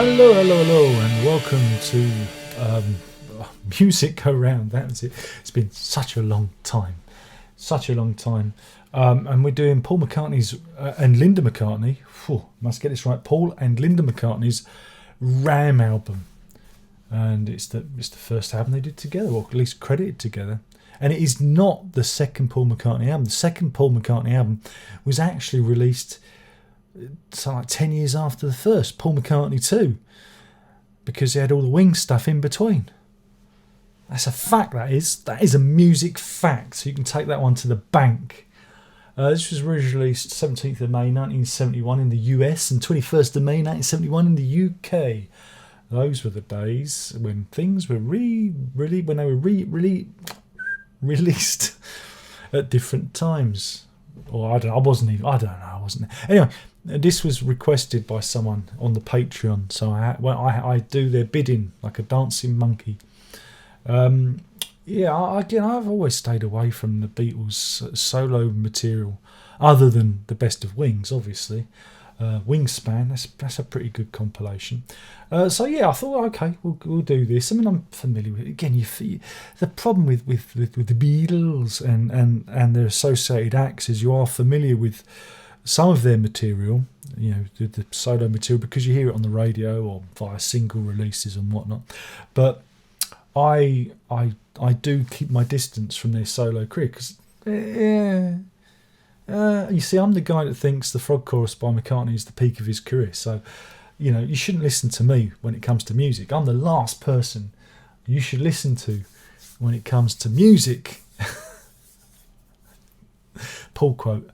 Hello, and welcome to Music Go Round. That was it. It's been such a long time. And we're doing Paul McCartney's and Linda McCartney. Must get this right. Paul and Linda McCartney's Ram album, and it's the first album they did together, or at least credited together. And it is not the second Paul McCartney album. The second Paul McCartney album was actually released something like 10 years after the first, Paul McCartney 2, because he had all the Wings stuff in between. That's a fact, that is a music fact, so you can take that one to the bank. This was originally released 17th of May 1971 in the US and 21st of May 1971 in the UK. Those were the days when things were released at different times. Or I wasn't there. Anyway, this was requested by someone on the Patreon, so I do their bidding like a dancing monkey. I've always stayed away from the Beatles' solo material, other than the Best of Wings, obviously. Wingspan, that's a pretty good compilation. I thought, okay, we'll do this. I mean, I'm familiar with it. Again, the problem with the Beatles and their associated acts is you are familiar with some of their material, the solo material, because you hear it on the radio or via single releases and whatnot. But I do keep my distance from their solo career because, you see, I'm the guy that thinks the Frog Chorus by McCartney is the peak of his career. So, you shouldn't listen to me when it comes to music. I'm the last person you should listen to when it comes to music. Paul quote.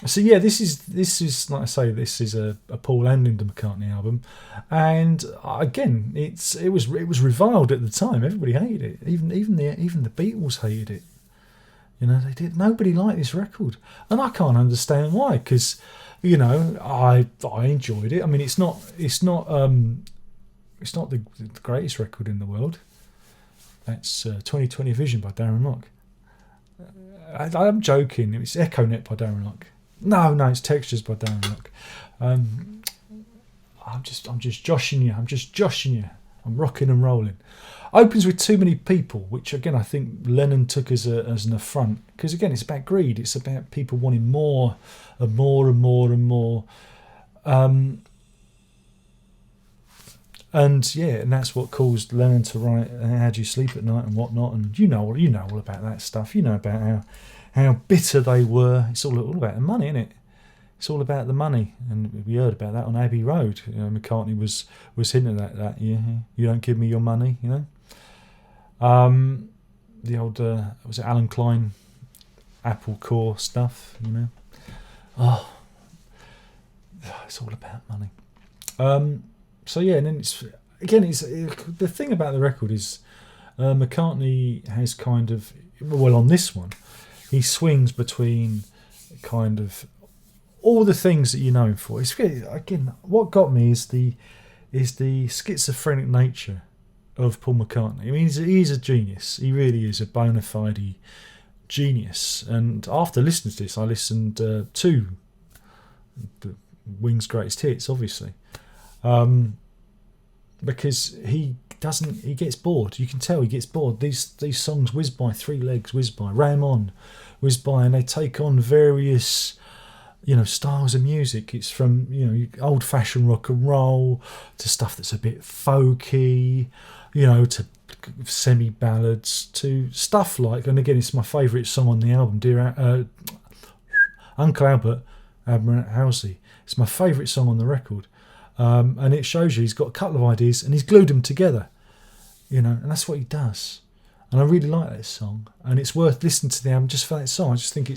This is like I say, this is a Paul and Linda McCartney album, and again, it was reviled at the time. Everybody hated it, even the Beatles hated it. They did. Nobody liked this record, and I can't understand why. Because I enjoyed it. I mean, it's not the greatest record in the world. That's 2020 Vision by Darren Locke. I'm joking. It's Echo Net by Darren Locke. No, it's Textures by Darren Locke. I'm just joshing you. I'm rocking and rolling. Opens with Too Many People, which again I think Lennon took as an affront, because again it's about greed. It's about people wanting more and more and more and more. And that's what caused Lennon to write "How Do You Sleep at Night" and whatnot. And you know all about that stuff. You know about how bitter they were. It's all about the money, isn't it? It's all about the money, and we heard about that on Abbey Road. McCartney was hinting at that. You don't give me your money. The old was it Alan Klein, Apple Core stuff. It's all about money. And then it's the thing about the record is McCartney has kind of, on this one, he swings between kind of all the things that you know him for. It's again, what got me is the schizophrenic nature of Paul McCartney. I mean, he's a genius. He really is a bona fide genius. And after listening to this, I listened to the Wings' greatest hits, obviously, because he gets bored. You can tell he gets bored. These songs whiz by, Three Legs whiz by, Ram On whiz by, and they take on various styles of music. It's from old-fashioned rock and roll to stuff that's a bit folky, to semi-ballads, to stuff like, and again, it's my favourite song on the album, Dear Uncle Albert, Halsey. It's my favourite song on the record, and it shows you he's got a couple of ideas and he's glued them together, and that's what he does. And I really like that song, and it's worth listening to the album just for that song. I just think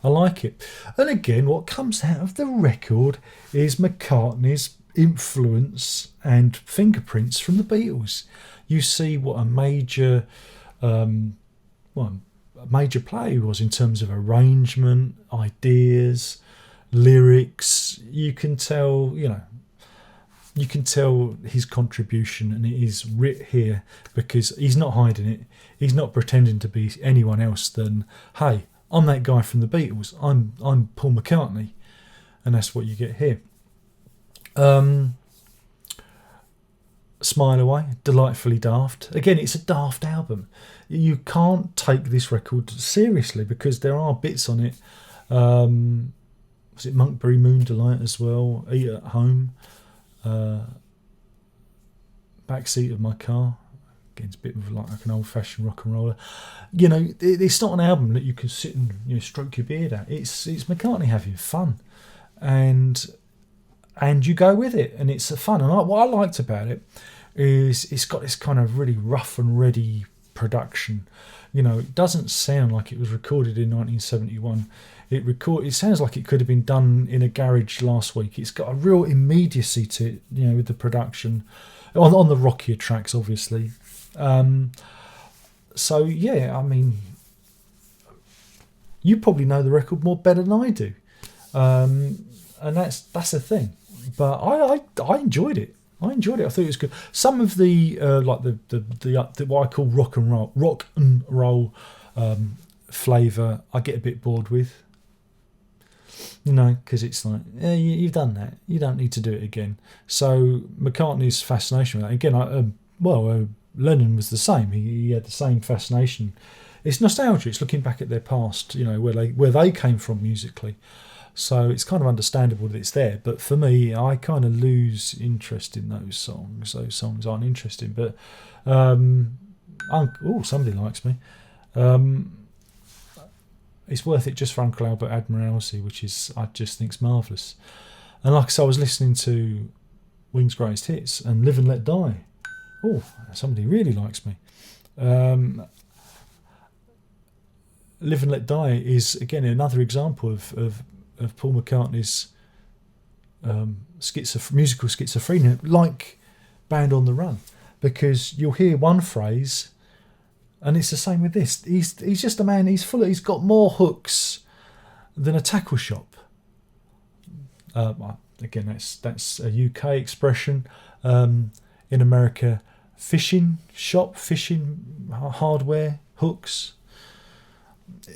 I like it. And again, what comes out of the record is McCartney's influence and fingerprints from the Beatles. You see what a major player he was in terms of arrangement, ideas, lyrics. You can tell his contribution, and it is writ here because he's not hiding it. He's not pretending to be anyone else than, hey, I'm that guy from the Beatles. I'm Paul McCartney, and that's what you get here. Um, Smile Away, Delightfully Daft. Again, it's a daft album. You can't take this record seriously because there are bits on it. Was it Monkberry Moon Delight as well? Eat at Home. Backseat of My Car. Again, it's a bit of like an old-fashioned rock and roller. You know, it's not an album that you can sit and stroke your beard at. It's McCartney having fun, and you go with it, and it's fun. And what I liked about it is it's got this kind of really rough and ready production. It doesn't sound like it was recorded in 1971. It sounds like it could have been done in a garage last week. It's got a real immediacy to it, with the production on the rockier tracks, obviously. So yeah, I mean, you probably know the record more better than I do, and that's the thing. But I enjoyed it. I thought it was good. Some of the like the what I call rock and roll flavour, I get a bit bored with. Because it's like, you've done that. You don't need to do it again. So McCartney's fascination with that again. Lennon was the same. He had the same fascination. It's nostalgia. It's looking back at their past. Where they came from musically. So it's kind of understandable that it's there. But for me, I kind of lose interest in those songs. Those songs aren't interesting. But somebody likes me. It's worth it just for Uncle Albert Admiralty, which I just think's marvellous. And like I said, I was listening to Wings' Greatest Hits and Live and Let Die. Oh, somebody really likes me. Live and Let Die is again another example of Paul McCartney's musical schizophrenia, like Band on the Run, because you'll hear one phrase. And it's the same with this. He's just a man. He's got more hooks than a tackle shop. Again, that's a UK expression. In America, fishing hardware hooks.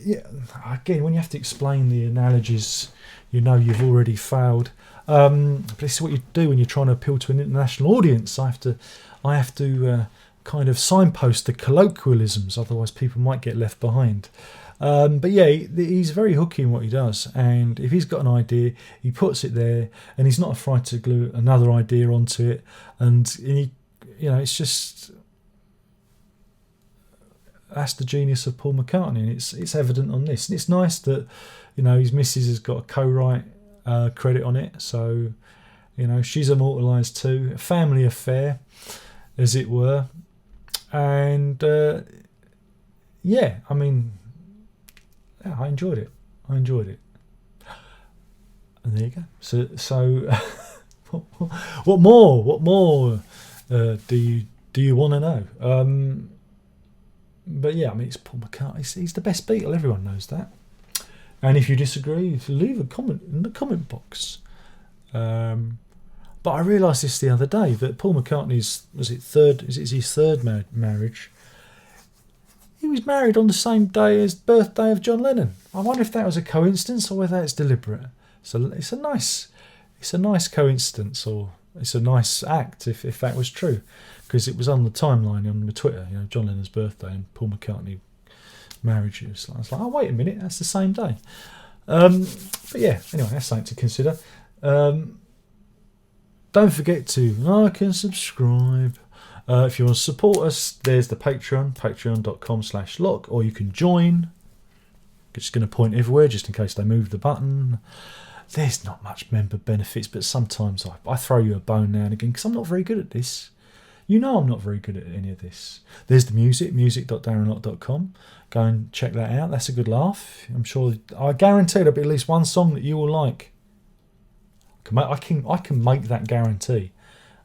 Yeah. Again, when you have to explain the analogies, you've already failed. But this is what you do when you're trying to appeal to an international audience. I have to kind of signpost the colloquialisms, otherwise people might get left behind. But yeah, he's very hooky in what he does, and if he's got an idea, he puts it there, and he's not afraid to glue another idea onto it. And he, it's just, that's the genius of Paul McCartney, and it's evident on this. And it's nice that his missus has got a co-write credit on it, so she's immortalised too. A family affair, as it were. And I enjoyed it. And there you go. So what more do you want to know? But yeah, I mean, it's Paul McCartney. He's the best Beatle. Everyone knows that. And if you disagree, leave a comment in the comment box. But I realised this the other day that Paul McCartney's his third marriage. He was married on the same day as birthday of John Lennon. I wonder if that was a coincidence or whether it's deliberate. So it's a nice coincidence, or it's a nice act if that was true, because it was on the timeline on the Twitter. John Lennon's birthday and Paul McCartney marriage. I was like, oh wait a minute, that's the same day. But yeah, anyway, that's something to consider. Don't forget to like and subscribe. If you want to support us, there's the Patreon, patreon.com/lock, or you can join. Just going to point everywhere just in case they move the button. There's not much member benefits, but sometimes I throw you a bone now and again because I'm not very good at this. I'm not very good at any of this. There's the music.darrenlott.com. Go and check that out. That's a good laugh. I guarantee there'll be at least one song that you will like. I can make that guarantee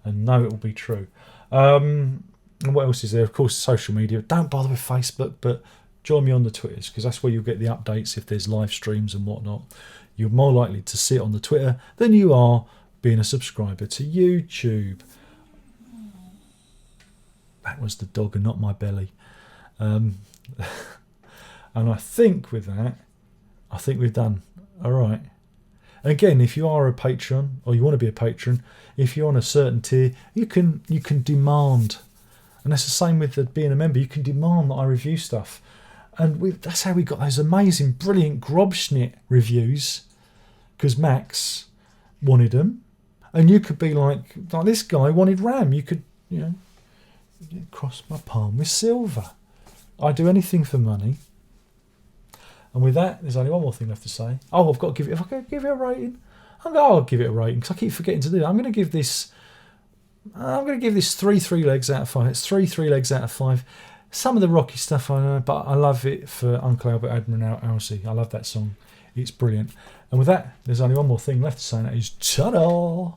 and know it will be true. And what else is there? Of course, social media. Don't bother with Facebook, but join me on the Twitters, because that's where you'll get the updates if there's live streams and whatnot. You're more likely to see it on the Twitter than you are being a subscriber to YouTube. That was the dog and not my belly. And I think with that, we've done all right. Again, if you are a patron or you want to be a patron, if you're on a certain tier, you can demand, and that's the same with being a member. You can demand that I review stuff, and that's how we got those amazing, brilliant Grobschnitt reviews, because Max wanted them, and you could be like this guy wanted Ram. You could, cross my palm with silver. I do anything for money. And with that, there's only one more thing left to say. Oh, I've got to give it. If I could give it a rating, I'll give it a rating because I keep forgetting to do that. I'm going to give this 3 legs out of 5. It's 3 legs out of 5. Some of the rocky stuff I know, but I love it for Uncle Albert Admiral Alcy. I love that song. It's brilliant. And with that, there's only one more thing left to say, and that is ta-da!